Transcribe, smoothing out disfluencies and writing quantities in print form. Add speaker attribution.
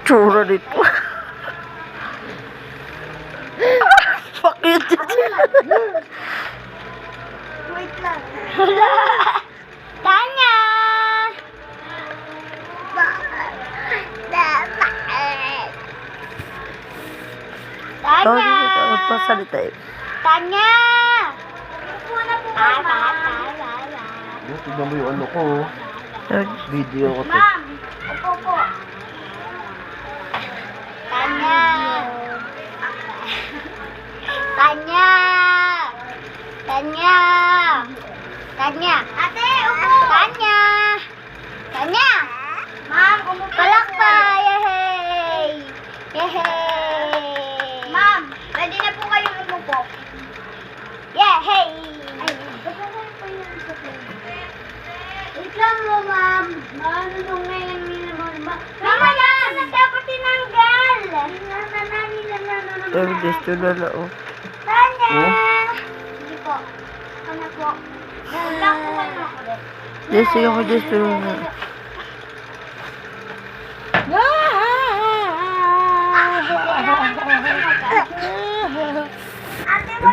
Speaker 1: Tsura dito. Pakit.
Speaker 2: Wait lang.
Speaker 3: Tanya!
Speaker 1: Tawag
Speaker 3: Tanya!
Speaker 1: dito. Pasalita eh.
Speaker 3: Tanya!
Speaker 2: Upo na po
Speaker 3: Ah,
Speaker 2: kayo, ma'am.
Speaker 4: Tignan mo yung ano ko.
Speaker 1: Tawag-
Speaker 4: Video ko to.
Speaker 2: Ma'am, upo po.
Speaker 3: Tanya! Tanya! Tanya! Tanya!
Speaker 2: Ate, upo.
Speaker 3: Tanya! Tanya!
Speaker 2: Ma'am, umupo na po
Speaker 3: Palakpa!
Speaker 2: kayo.
Speaker 3: Yehey! Yehey!
Speaker 2: Ma'am, pwede na po kayong umupo.
Speaker 3: Yehey!
Speaker 2: Ay, baka na po yung supply. Wait lang mo, ma'am. Manunong ngayon naman ba? Mama yan! Dapat tinanggal!
Speaker 1: Tawag dito na lang. Oh.
Speaker 2: Tanya!
Speaker 4: Oh?
Speaker 2: Sige po. Ano po? Wala po kayo ulit.
Speaker 1: Dito ako dito na.